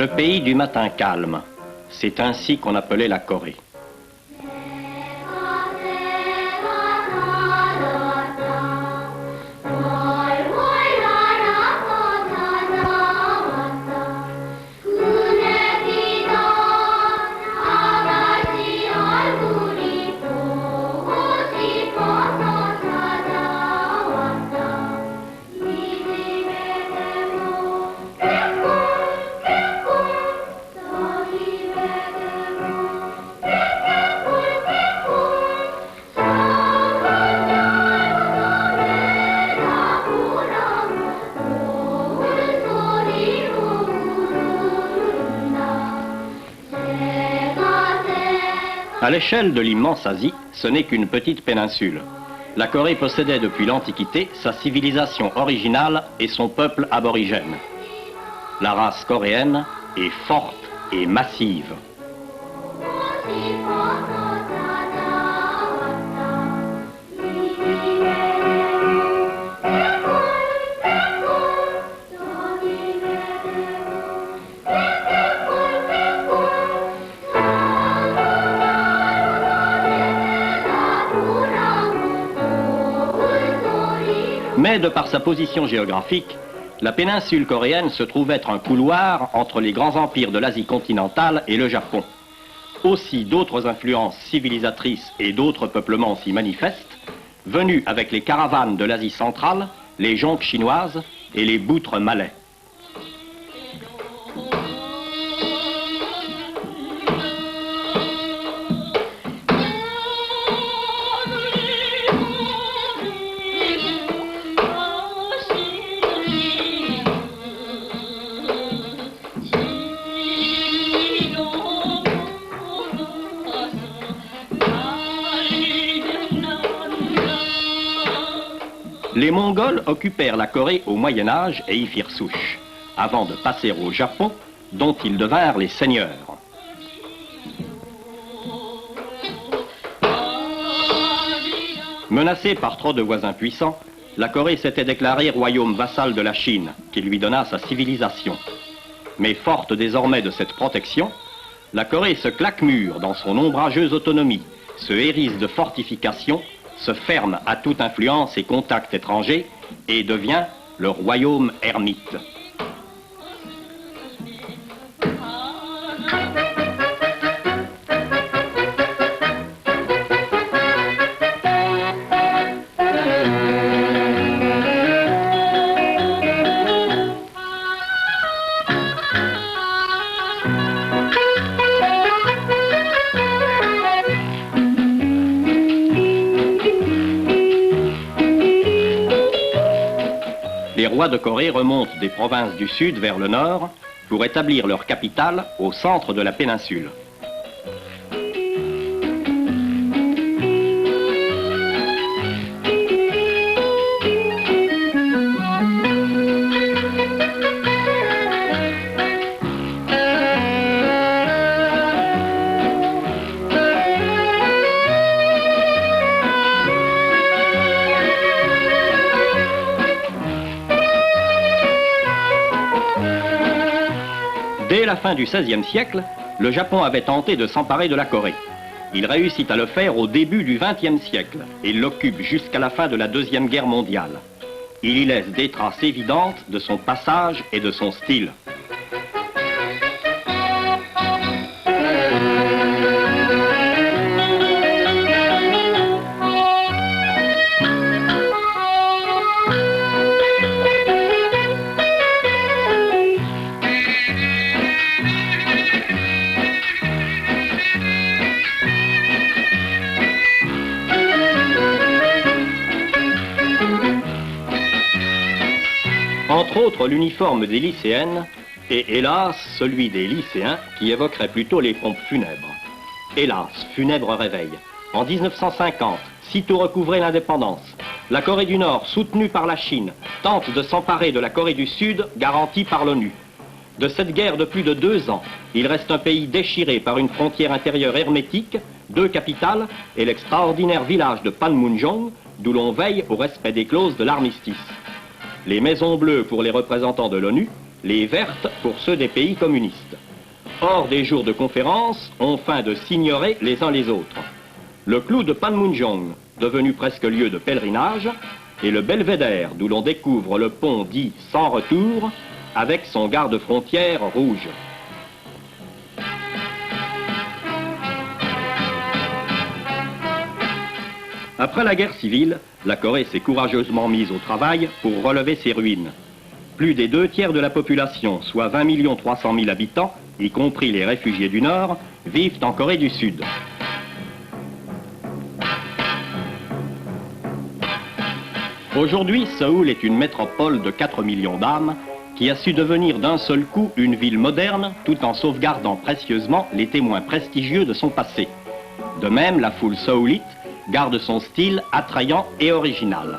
Le pays du matin calme, c'est ainsi qu'on appelait la Corée. À l'échelle de l'immense Asie, ce n'est qu'une petite péninsule. La Corée possédait depuis l'Antiquité sa civilisation originale et son peuple aborigène. La race coréenne est forte et massive. Mais de par sa position géographique, la péninsule coréenne se trouve être un couloir entre les grands empires de l'Asie continentale et le Japon. Aussi d'autres influences civilisatrices et d'autres peuplements s'y manifestent, venus avec les caravanes de l'Asie centrale, les jonques chinoises et les boutres malais. Les Mongols occupèrent la Corée au Moyen Âge et y firent souche, avant de passer au Japon, dont ils devinrent les seigneurs. Menacée par trop de voisins puissants, la Corée s'était déclarée royaume vassal de la Chine, qui lui donna sa civilisation. Mais forte désormais de cette protection, la Corée se claque mûre dans son ombrageuse autonomie, se hérisse de fortifications, se ferme à toute influence et contact étranger et devient le royaume ermite. Les rois de Corée remontent des provinces du sud vers le nord pour établir leur capitale au centre de la péninsule. Dès la fin du XVIe siècle, le Japon avait tenté de s'emparer de la Corée. Il réussit à le faire au début du XXe siècle et l'occupe jusqu'à la fin de la Deuxième Guerre mondiale. Il y laisse des traces évidentes de son passage et de son style. Entre autres, l'uniforme des lycéennes et, hélas, celui des lycéens qui évoquerait plutôt les pompes funèbres. Hélas, funèbre réveil. En 1950, sitôt recouvrée l'indépendance, la Corée du Nord, soutenue par la Chine, tente de s'emparer de la Corée du Sud, garantie par l'ONU. De cette guerre de plus de 2 ans, il reste un pays déchiré par une frontière intérieure hermétique, 2 capitales et l'extraordinaire village de Panmunjom, d'où l'on veille au respect des clauses de l'armistice. Les Maisons Bleues pour les représentants de l'ONU, les vertes pour ceux des pays communistes. Hors des jours de conférence, on feint de s'ignorer les uns les autres. Le clou de Panmunjom, devenu presque lieu de pèlerinage, et le belvédère d'où l'on découvre le pont dit sans retour, avec son garde-frontière rouge. Après la guerre civile, la Corée s'est courageusement mise au travail pour relever ses ruines. Plus des 2/3 de la population, soit 20 300 000 habitants, y compris les réfugiés du Nord, vivent en Corée du Sud. Aujourd'hui, Séoul est une métropole de 4 millions d'âmes qui a su devenir d'un seul coup une ville moderne tout en sauvegardant précieusement les témoins prestigieux de son passé. De même, la foule séoulite garde son style attrayant et original.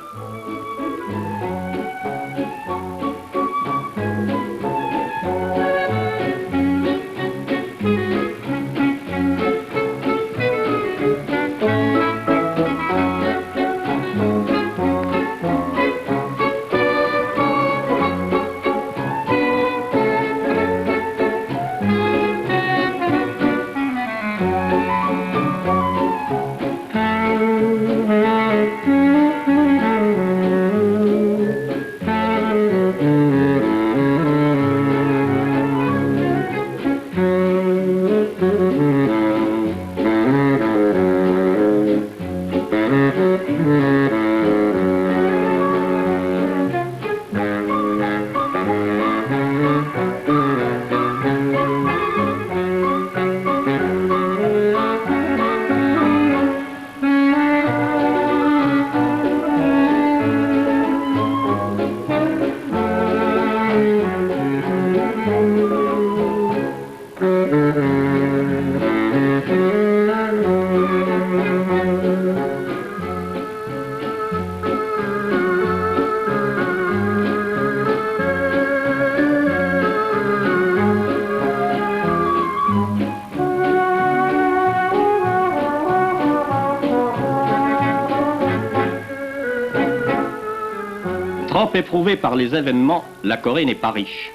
Trop éprouvée par les événements, la Corée n'est pas riche.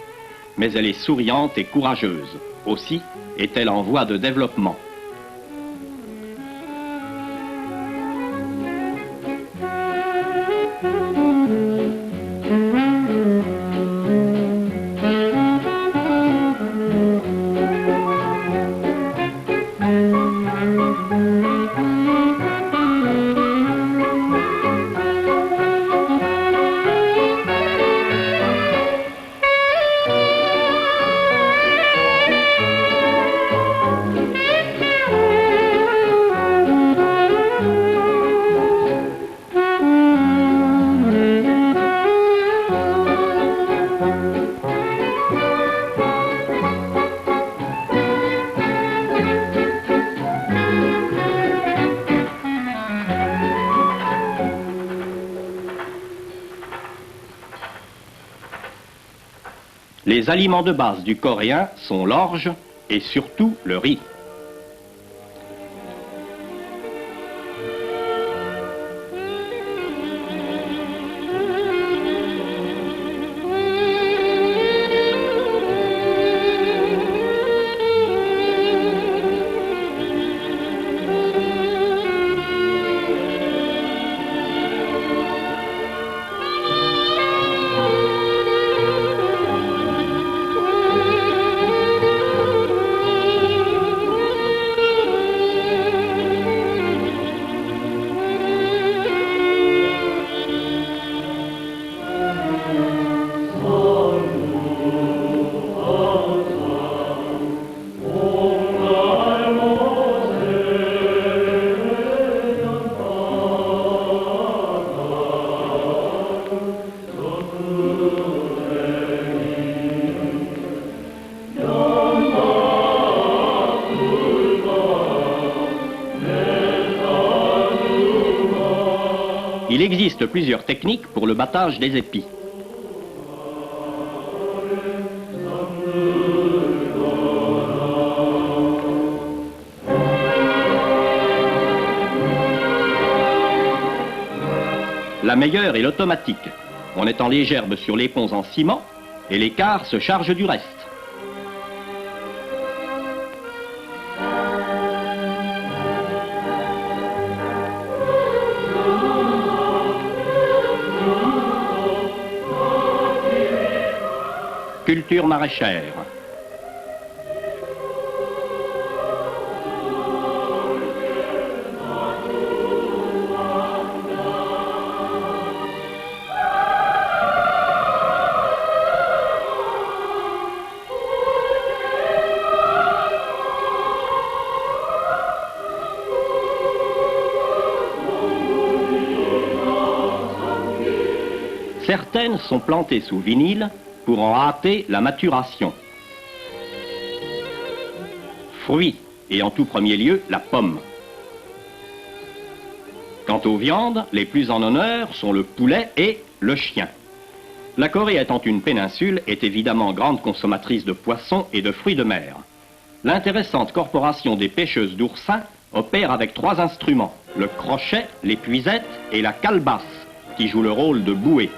Mais elle est souriante et courageuse. Aussi est-elle en voie de développement. Les aliments de base du coréen sont l'orge et surtout le riz. Il existe plusieurs techniques pour le battage des épis. La meilleure est l'automatique. On étend les gerbes sur les ponts en ciment et les quarts se chargent du reste. Culture maraîchère. Certaines sont plantées sous vinyle pour en hâter la maturation. Fruits, et en tout premier lieu, la pomme. Quant aux viandes, les plus en honneur sont le poulet et le chien. La Corée étant une péninsule, est évidemment grande consommatrice de poissons et de fruits de mer. L'intéressante corporation des pêcheuses d'oursins opère avec 3 instruments, le crochet, l'épuisette et la calebasse, qui jouent le rôle de bouée.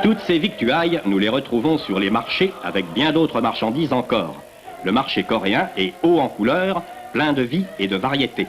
Toutes ces victuailles, nous les retrouvons sur les marchés avec bien d'autres marchandises encore. Le marché coréen est haut en couleurs, plein de vie et de variété.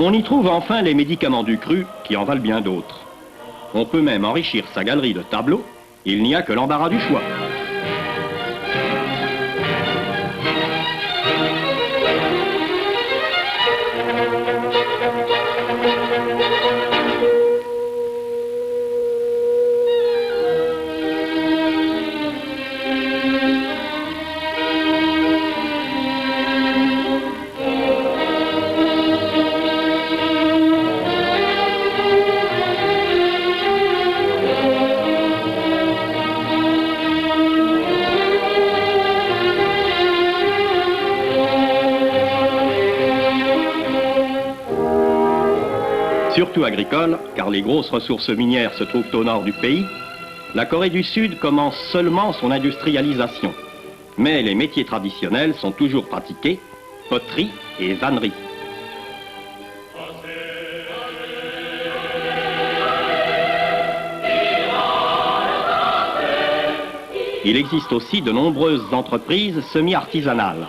On y trouve enfin les médicaments du cru qui en valent bien d'autres. On peut même enrichir sa galerie de tableaux, il n'y a que l'embarras du choix. Surtout agricole, car les grosses ressources minières se trouvent au nord du pays, la Corée du Sud commence seulement son industrialisation. Mais les métiers traditionnels sont toujours pratiqués, poterie et vannerie. Il existe aussi de nombreuses entreprises semi-artisanales.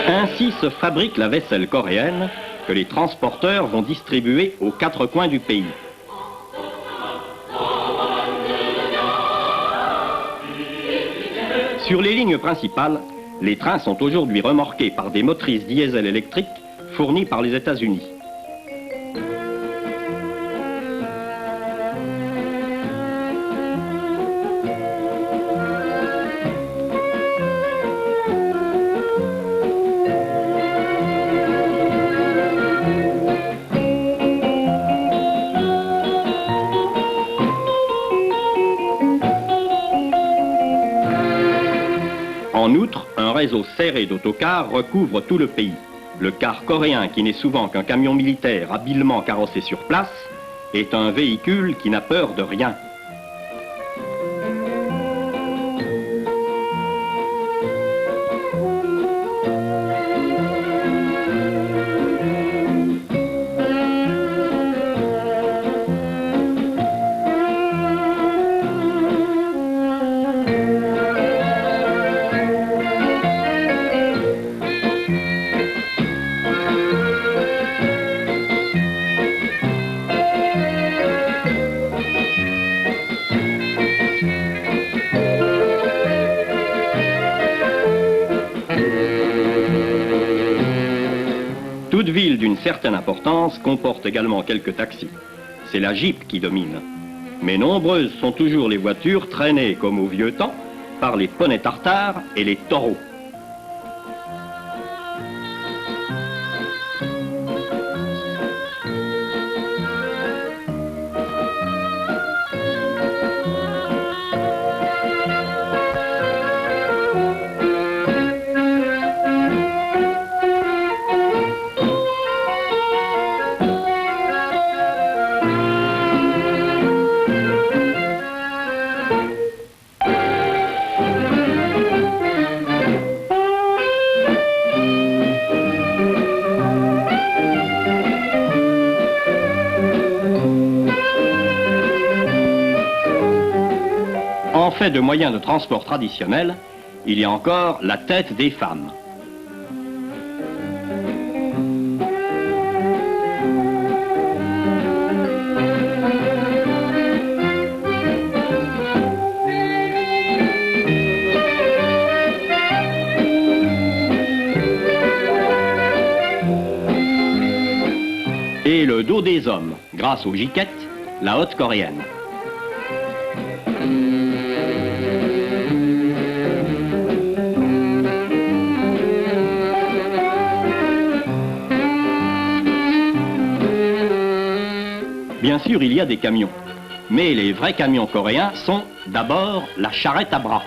Ainsi se fabrique la vaisselle coréenne que les transporteurs vont distribuer aux quatre coins du pays. Sur les lignes principales, les trains sont aujourd'hui remorqués par des motrices diesel électriques fournies par les États-Unis. En outre, un réseau serré d'autocars recouvre tout le pays. Le car coréen, qui n'est souvent qu'un camion militaire habilement carrossé sur place, est un véhicule qui n'a peur de rien. Toute ville d'une certaine importance comporte également quelques taxis. C'est la Jeep qui domine. Mais nombreuses sont toujours les voitures traînées, comme au vieux temps, par les poneys tartares et les taureaux. En fait de moyens de transport traditionnels, il y a encore la tête des femmes. Et le dos des hommes, grâce aux giquettes, la hotte coréenne. Bien sûr, il y a des camions, mais les vrais camions coréens sont d'abord la charrette à bras.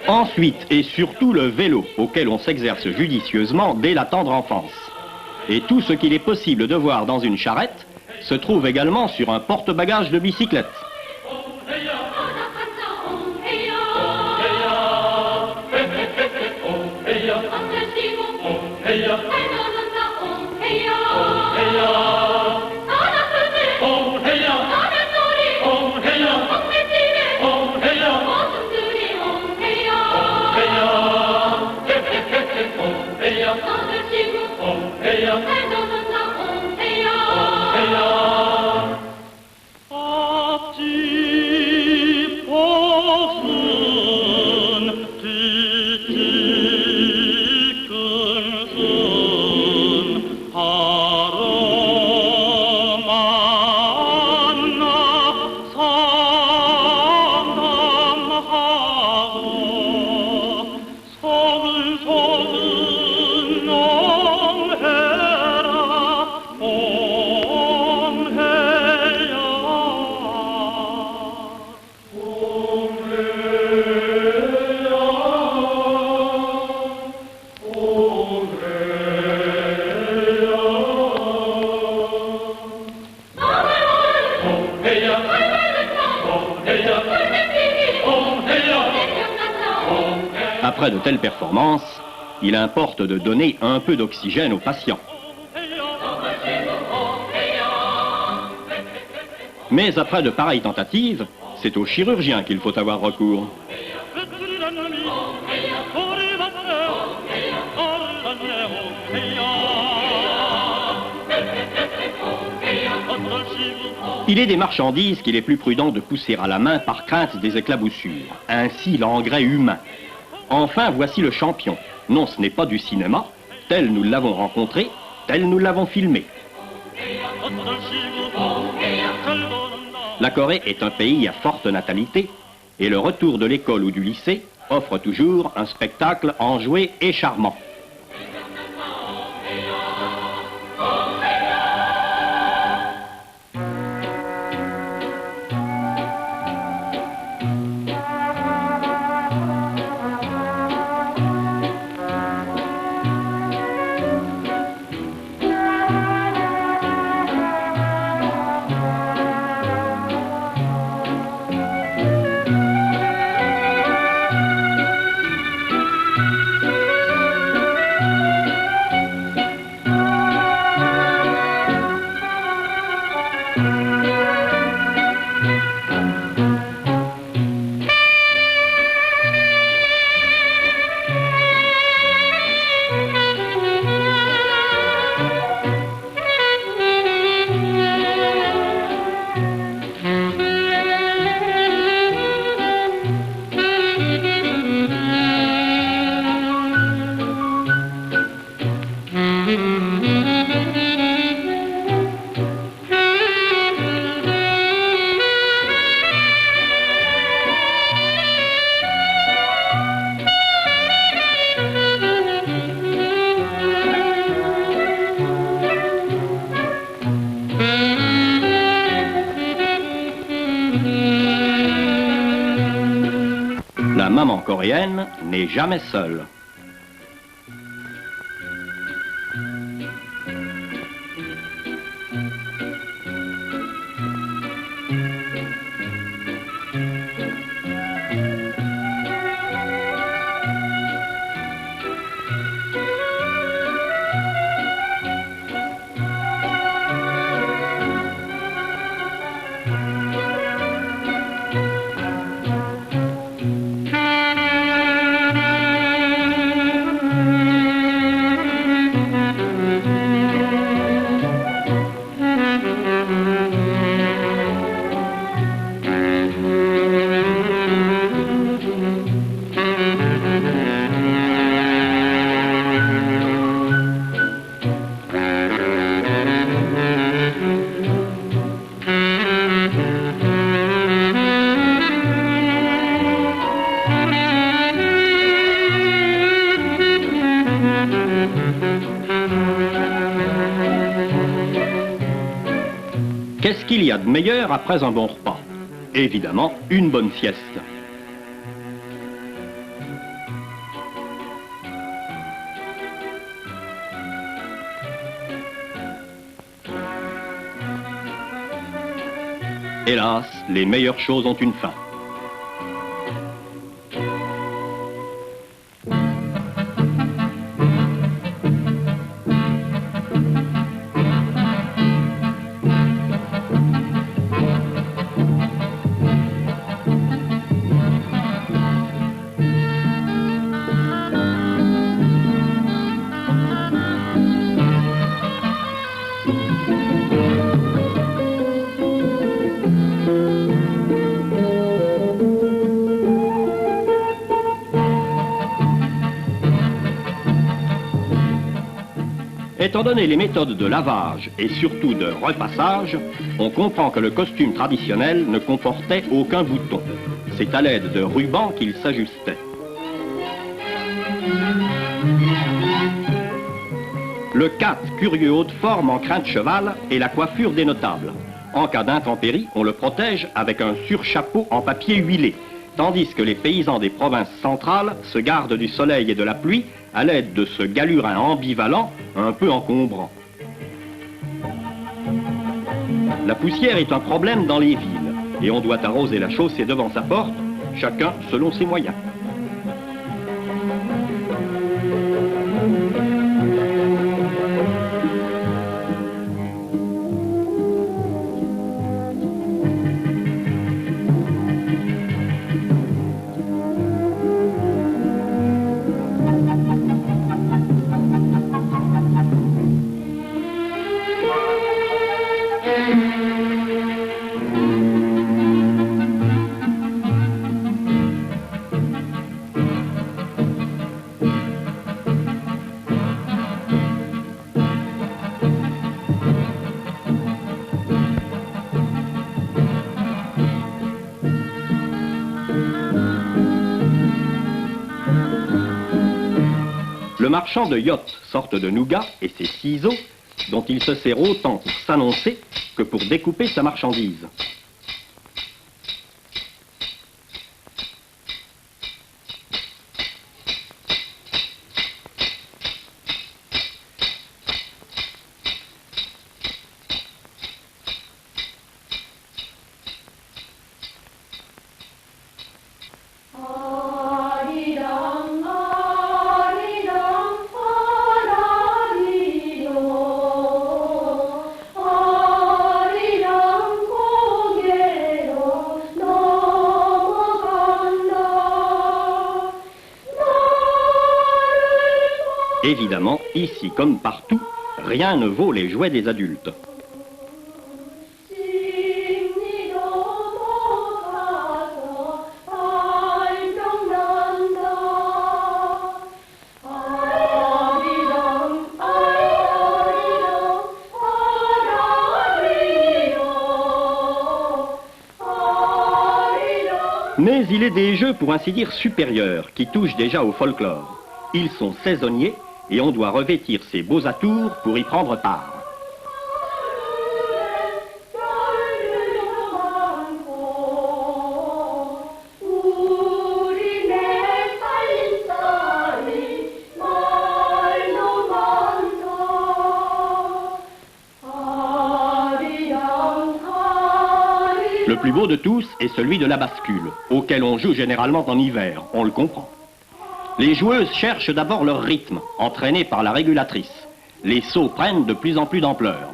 Ensuite et surtout le vélo, auquel on s'exerce judicieusement dès la tendre enfance. Et tout ce qu'il est possible de voir dans une charrette se trouve également sur un porte-bagages de bicyclette. Après de telles performances, il importe de donner un peu d'oxygène aux patients. Mais après de pareilles tentatives, c'est au chirurgien qu'il faut avoir recours. Il est des marchandises qu'il est plus prudent de pousser à la main par crainte des éclaboussures. Ainsi l'engrais humain. Enfin, voici le champion. Non, ce n'est pas du cinéma. Tel nous l'avons rencontré, tel nous l'avons filmé. La Corée est un pays à forte natalité et le retour de l'école ou du lycée offre toujours un spectacle enjoué et charmant. La maman coréenne n'est jamais seule. Qu'est-ce qu'il y a de meilleur après un bon repas? Évidemment, une bonne sieste. Hélas, les meilleures choses ont une fin. Étant donné les méthodes de lavage et surtout de repassage, on comprend que le costume traditionnel ne comportait aucun bouton. C'est à l'aide de rubans qu'il s'ajustait. Le cat, curieux haut de forme en crin de cheval, est la coiffure des notables. En cas d'intempérie, on le protège avec un surchapeau en papier huilé, tandis que les paysans des provinces centrales se gardent du soleil et de la pluie à l'aide de ce galurin ambivalent un peu encombrant. La poussière est un problème dans les villes et on doit arroser la chaussée devant sa porte, chacun selon ses moyens. marchand de yachts, sorte de nougat, et ses ciseaux, dont il se sert autant pour s'annoncer que pour découper sa marchandise. Évidemment, ici comme partout, rien ne vaut les jouets des adultes. Mais il est des jeux, pour ainsi dire, supérieurs, qui touchent déjà au folklore. Ils sont saisonniers et on doit revêtir ses beaux atours pour y prendre part. Le plus beau de tous est celui de la bascule, auquel on joue généralement en hiver, on le comprend. Les joueuses cherchent d'abord leur rythme, entraînées par la régulatrice. Les sauts prennent de plus en plus d'ampleur.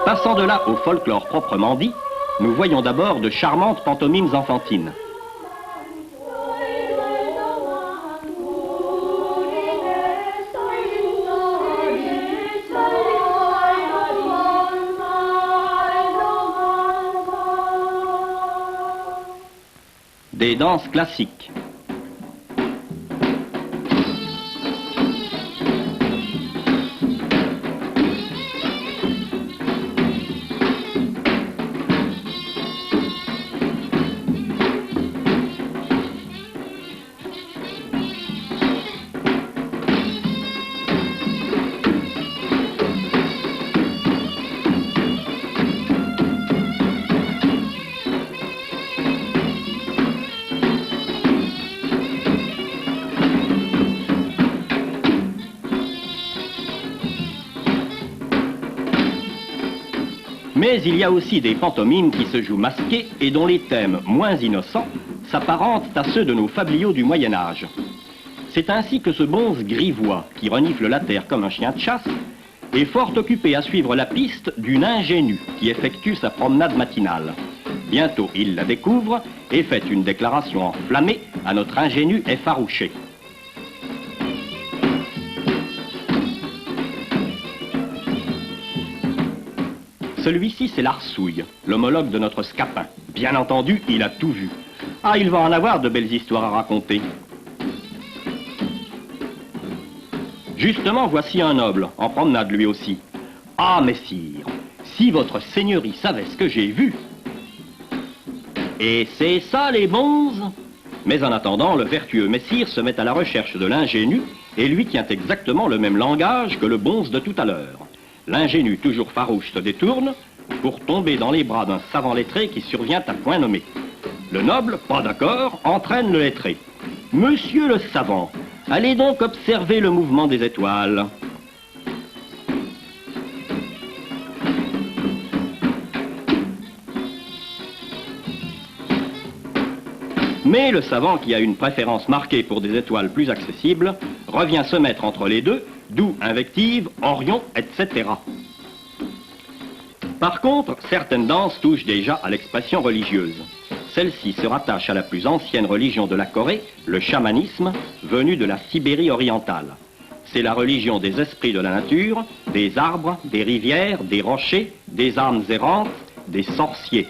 Passant de là au folklore proprement dit, nous voyons d'abord de charmantes pantomimes enfantines. Des danses classiques. Mais il y a aussi des pantomimes qui se jouent masqués et dont les thèmes, moins innocents, s'apparentent à ceux de nos fabliaux du Moyen-Âge. C'est ainsi que ce bonze grivois, qui renifle la terre comme un chien de chasse, est fort occupé à suivre la piste d'une ingénue qui effectue sa promenade matinale. Bientôt, il la découvre et fait une déclaration enflammée à notre ingénu effarouché. Celui-ci, c'est l'Arsouille, l'homologue de notre Scapin. Bien entendu, il a tout vu. Ah, il va en avoir de belles histoires à raconter. Justement, voici un noble, en promenade lui aussi. Ah, messire, si votre seigneurie savait ce que j'ai vu. Et c'est ça, les bonzes? Mais en attendant, le vertueux messire se met à la recherche de l'ingénu et lui tient exactement le même langage que le bonze de tout à l'heure. L'ingénu, toujours farouche, se détourne pour tomber dans les bras d'un savant lettré qui survient à point nommé. Le noble, pas d'accord, entraîne le lettré. « Monsieur le savant, allez donc observer le mouvement des étoiles. » Mais le savant, qui a une préférence marquée pour des étoiles plus accessibles, revient se mettre entre les deux, d'où invectives, Orion, etc. Par contre, certaines danses touchent déjà à l'expression religieuse. Celle-ci se rattache à la plus ancienne religion de la Corée, le chamanisme, venu de la Sibérie orientale. C'est la religion des esprits de la nature, des arbres, des rivières, des rochers, des âmes errantes, des sorciers.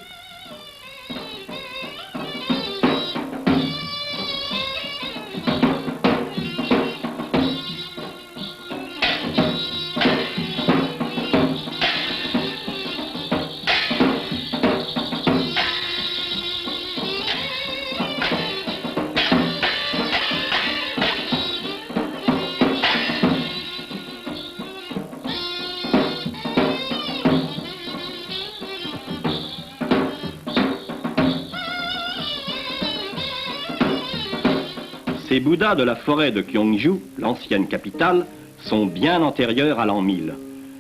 Ces Bouddhas de la forêt de Gyeongju, l'ancienne capitale, sont bien antérieurs à l'an 1000.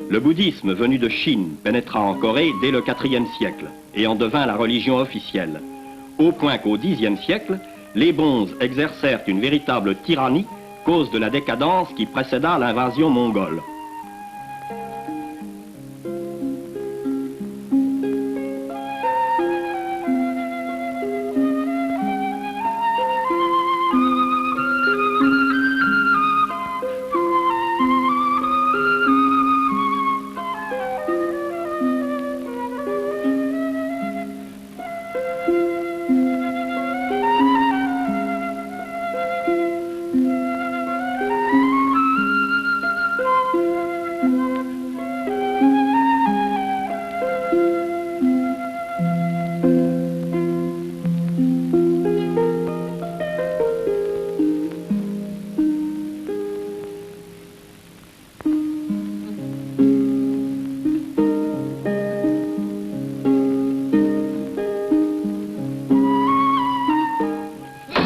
Le bouddhisme venu de Chine pénétra en Corée dès le IVe siècle et en devint la religion officielle. Au point qu'au Xe siècle, les bonzes exercèrent une véritable tyrannie, cause de la décadence qui précéda l'invasion mongole.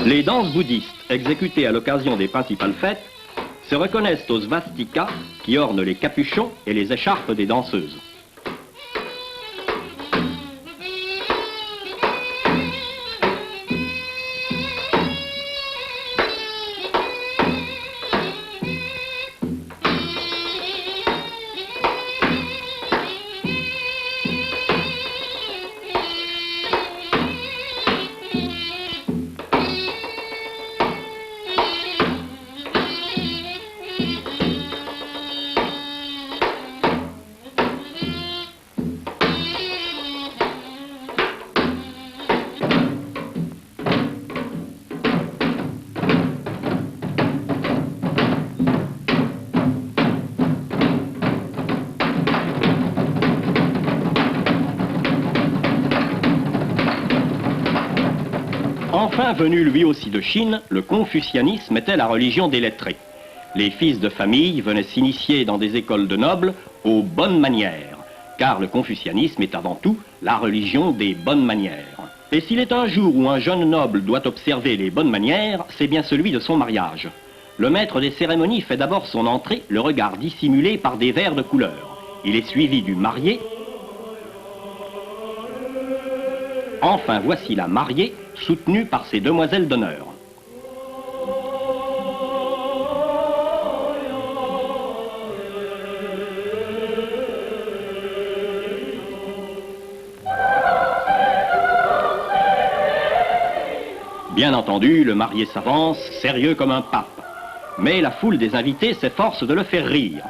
Les danses bouddhistes exécutées à l'occasion des principales fêtes se reconnaissent aux svastikas qui ornent les capuchons et les écharpes des danseuses. Enfin venu lui aussi de Chine, le confucianisme était la religion des lettrés. Les fils de famille venaient s'initier dans des écoles de nobles aux bonnes manières, car le confucianisme est avant tout la religion des bonnes manières. Et s'il est un jour où un jeune noble doit observer les bonnes manières, c'est bien celui de son mariage. Le maître des cérémonies fait d'abord son entrée, le regard dissimulé par des verres de couleur. Il est suivi du marié. Enfin, voici la mariée, soutenue par ses demoiselles d'honneur. Bien entendu, le marié s'avance, sérieux comme un pape. Mais la foule des invités s'efforce de le faire rire.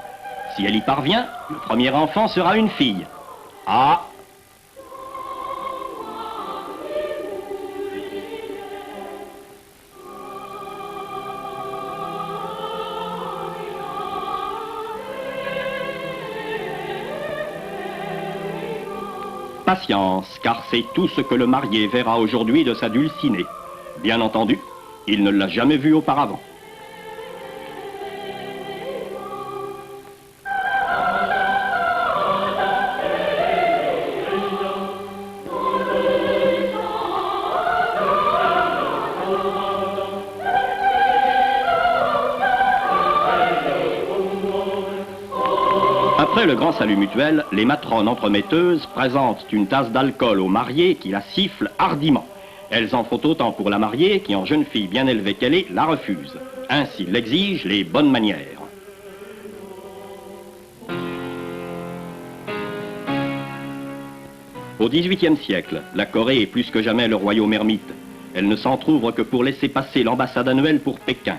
Si elle y parvient, le premier enfant sera une fille. Ah! Patience, car c'est tout ce que le marié verra aujourd'hui de sa dulcinée. Bien entendu, il ne l'a jamais vue auparavant. Après le grand salut mutuel, les matrones entremetteuses présentent une tasse d'alcool aux mariées qui la sifflent hardiment. Elles en font autant pour la mariée qui, en jeune fille bien élevée qu'elle est, la refuse. Ainsi l'exigent les bonnes manières. Au XVIIIe siècle, la Corée est plus que jamais le royaume ermite. Elle ne s'entrouvre que pour laisser passer l'ambassade annuelle pour Pékin.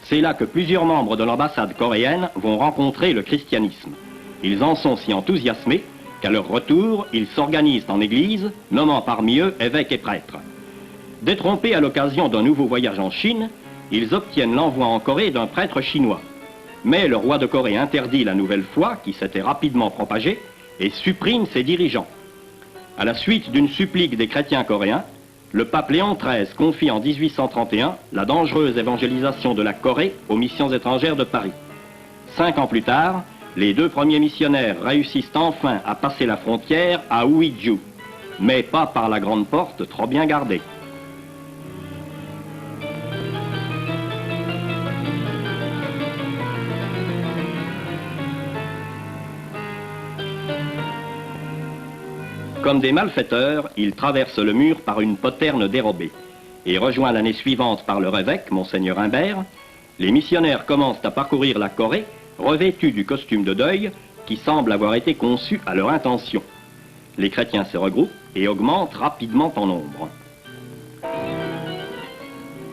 C'est là que plusieurs membres de l'ambassade coréenne vont rencontrer le christianisme. Ils en sont si enthousiasmés qu'à leur retour, ils s'organisent en église, nommant parmi eux évêques et prêtres. Détrompés à l'occasion d'un nouveau voyage en Chine, ils obtiennent l'envoi en Corée d'un prêtre chinois. Mais le roi de Corée interdit la nouvelle foi, qui s'était rapidement propagée, et supprime ses dirigeants. À la suite d'une supplique des chrétiens coréens, le pape Léon XIII confie en 1831 la dangereuse évangélisation de la Corée aux missions étrangères de Paris. 5 ans plus tard, les 2 premiers missionnaires réussissent enfin à passer la frontière à Ouijiu, mais pas par la grande porte trop bien gardée. Comme des malfaiteurs, ils traversent le mur par une poterne dérobée. Et rejoints l'année suivante par leur évêque, Monseigneur Humbert, les missionnaires commencent à parcourir la Corée, revêtus du costume de deuil qui semble avoir été conçu à leur intention. Les chrétiens se regroupent et augmentent rapidement en nombre.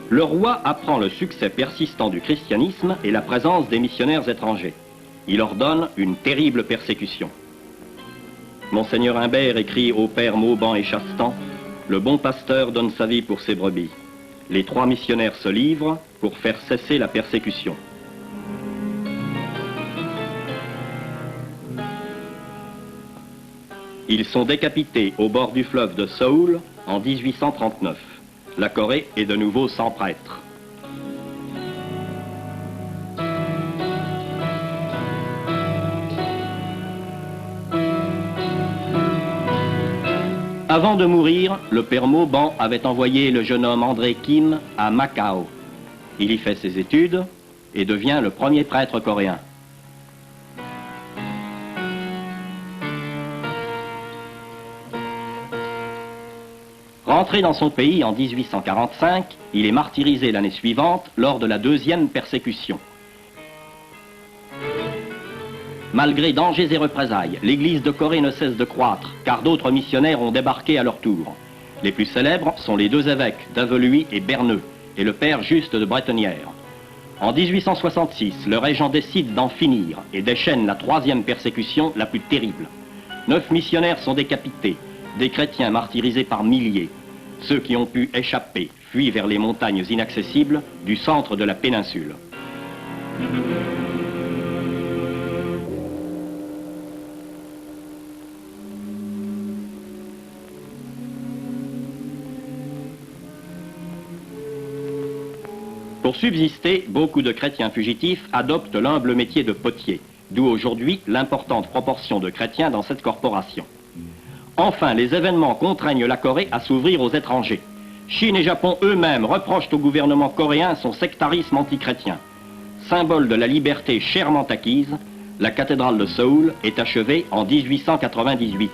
Le roi apprend le succès persistant du christianisme et la présence des missionnaires étrangers. Il ordonne une terrible persécution. Monseigneur Humbert écrit au père Mauban et Chastan, « Le bon pasteur donne sa vie pour ses brebis. » Les 3 missionnaires se livrent pour faire cesser la persécution. Ils sont décapités au bord du fleuve de Séoul en 1839. La Corée est de nouveau sans prêtre. Avant de mourir, le père Mauban avait envoyé le jeune homme André Kim à Macao. Il y fait ses études et devient le premier prêtre coréen. Rentré dans son pays en 1845, il est martyrisé l'année suivante lors de la 2e persécution. Malgré dangers et représailles, l'église de Corée ne cesse de croître, car d'autres missionnaires ont débarqué à leur tour. Les plus célèbres sont les 2 évêques d'Aveluy et Berneux, et le père Juste de Bretonnière. En 1866, le régent décide d'en finir et déchaîne la 3e persécution la plus terrible. 9 missionnaires sont décapités, des chrétiens martyrisés par milliers. Ceux qui ont pu échapper fuient vers les montagnes inaccessibles du centre de la péninsule. Pour subsister, beaucoup de chrétiens fugitifs adoptent l'humble métier de potier, d'où aujourd'hui l'importante proportion de chrétiens dans cette corporation. Enfin, les événements contraignent la Corée à s'ouvrir aux étrangers. Chine et Japon eux-mêmes reprochent au gouvernement coréen son sectarisme antichrétien. Symbole de la liberté chèrement acquise, la cathédrale de Séoul est achevée en 1898.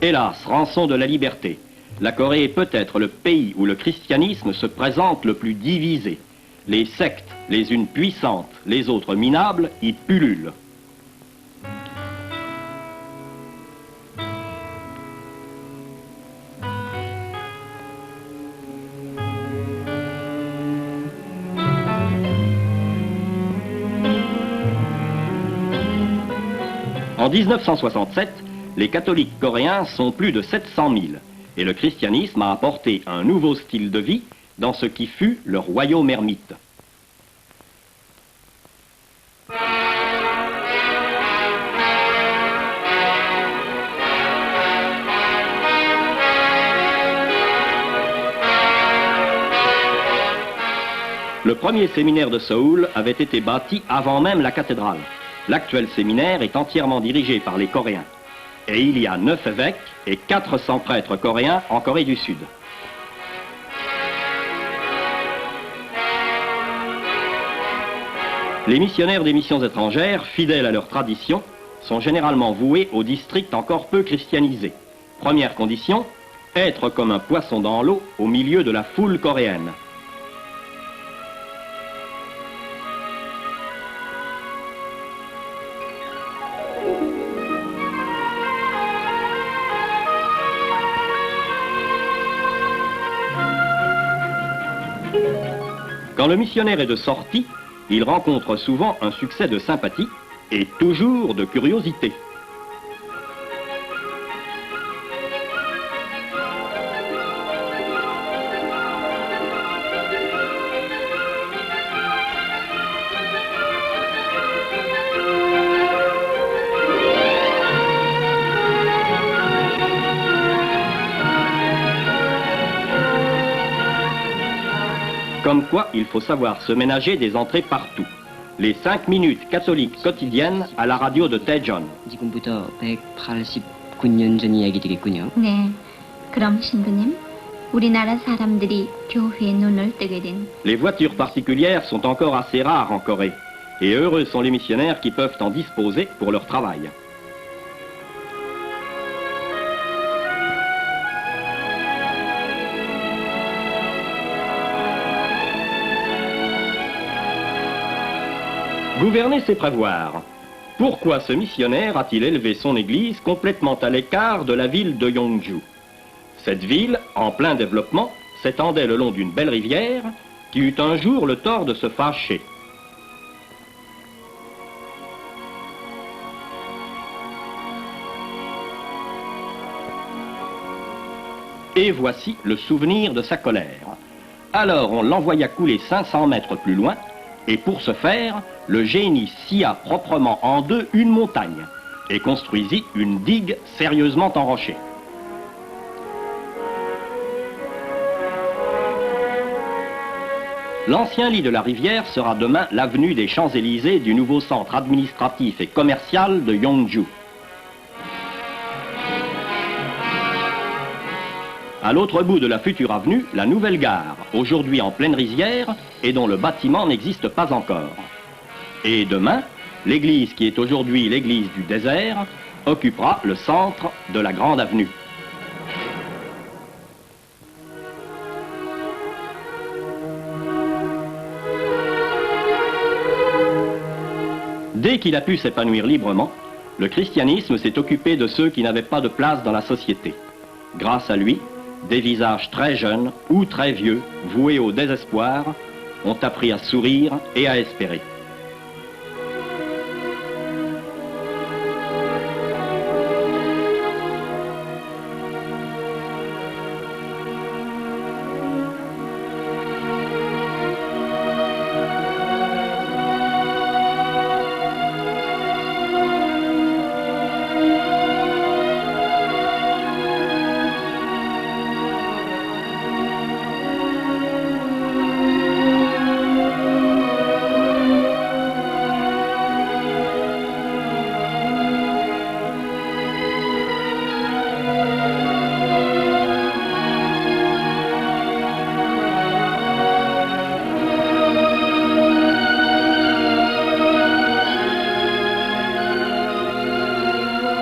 Hélas, rançon de la liberté, la Corée est peut-être le pays où le christianisme se présente le plus divisé. Les sectes, les unes puissantes, les autres minables, y pullulent. En 1967, les catholiques coréens sont plus de 700 000 et le christianisme a apporté un nouveau style de vie dans ce qui fut le royaume ermite. Le premier séminaire de Séoul avait été bâti avant même la cathédrale. L'actuel séminaire est entièrement dirigé par les Coréens. Et il y a 9 évêques et 400 prêtres coréens en Corée du Sud. Les missionnaires des missions étrangères, fidèles à leur tradition, sont généralement voués aux districts encore peu christianisés. Première condition, être comme un poisson dans l'eau au milieu de la foule coréenne. Quand le missionnaire est de sortie, il rencontre souvent un succès de sympathie et toujours de curiosité. Comme quoi, il faut savoir se ménager des entrées partout. Les 5 minutes catholiques quotidiennes à la radio de Daejeon. 지금부터 189년 전 이야기 되겠군요. 네, 그럼 신부님, 우리나라 사람들이 교회에 눈을 뜨게 된 Les voitures particulières sont encore assez rares en Corée. Et heureux sont les missionnaires qui peuvent en disposer pour leur travail. Gouverner, c'est prévoir. Pourquoi ce missionnaire a-t-il élevé son église complètement à l'écart de la ville de Yongju? Cette ville, en plein développement, s'étendait le long d'une belle rivière qui eut un jour le tort de se fâcher. Et voici le souvenir de sa colère. Alors on l'envoya couler 500 mètres plus loin, et pour ce faire, le génie scia proprement en deux une montagne et construisit une digue sérieusement enrochée. L'ancien lit de la rivière sera demain l'avenue des Champs-Élysées du nouveau centre administratif et commercial de Yongju. À l'autre bout de la future avenue, la nouvelle gare, aujourd'hui en pleine rizière et dont le bâtiment n'existe pas encore. Et demain, l'église qui est aujourd'hui l'église du désert occupera le centre de la grande avenue. Dès qu'il a pu s'épanouir librement, le christianisme s'est occupé de ceux qui n'avaient pas de place dans la société. Grâce à lui, des visages très jeunes ou très vieux, voués au désespoir, ont appris à sourire et à espérer.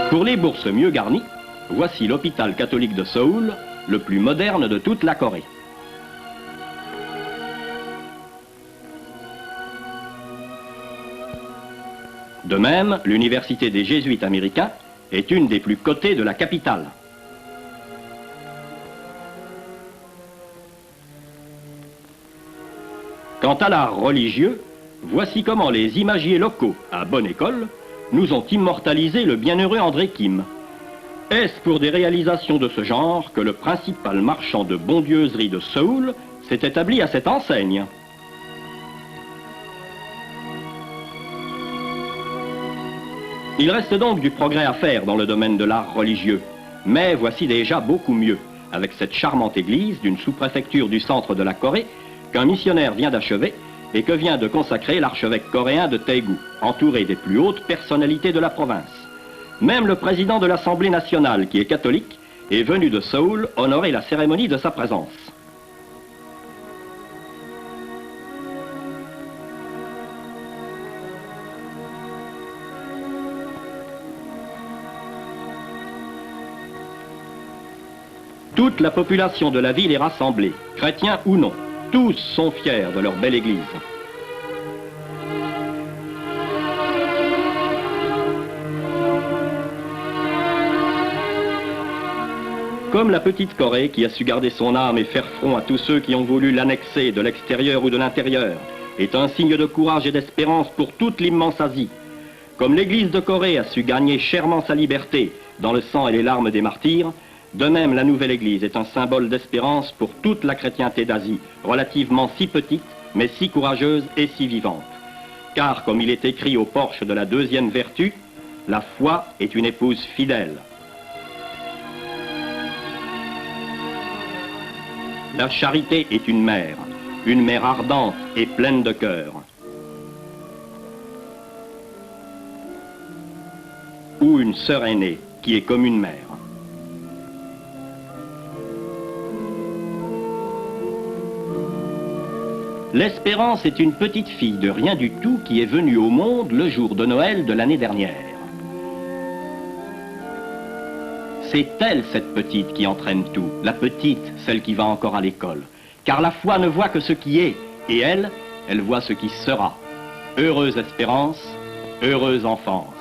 Pour les bourses mieux garnies, voici l'hôpital catholique de Séoul, le plus moderne de toute la Corée. De même, l'université des jésuites américains est une des plus cotées de la capitale. Quant à l'art religieux, voici comment les imagiers locaux, à bonne école, nous ont immortalisé le bienheureux André Kim. Est-ce pour des réalisations de ce genre que le principal marchand de bondieuserie de Séoul s'est établi à cette enseigne? Il reste donc du progrès à faire dans le domaine de l'art religieux, mais voici déjà beaucoup mieux, avec cette charmante église d'une sous-préfecture du centre de la Corée qu'un missionnaire vient d'achever et que vient de consacrer l'archevêque coréen de Taegu, entouré des plus hautes personnalités de la province. Même le président de l'Assemblée nationale, qui est catholique, est venu de Séoul honorer la cérémonie de sa présence. Toute la population de la ville est rassemblée, chrétiens ou non. Tous sont fiers de leur belle église. Comme la petite Corée qui a su garder son âme et faire front à tous ceux qui ont voulu l'annexer de l'extérieur ou de l'intérieur, est un signe de courage et d'espérance pour toute l'immense Asie. Comme l'Église de Corée a su gagner chèrement sa liberté dans le sang et les larmes des martyrs, de même la nouvelle Église est un symbole d'espérance pour toute la chrétienté d'Asie, relativement si petite, mais si courageuse et si vivante. Car, comme il est écrit au porche de la deuxième vertu, la foi est une épouse fidèle. La charité est une mère ardente et pleine de cœur. Ou une sœur aînée qui est comme une mère. L'Espérance est une petite fille de rien du tout qui est venue au monde le jour de Noël de l'année dernière. C'est elle, cette petite, qui entraîne tout, la petite, celle qui va encore à l'école. Car la foi ne voit que ce qui est, et elle voit ce qui sera. Heureuse espérance, heureuse enfance.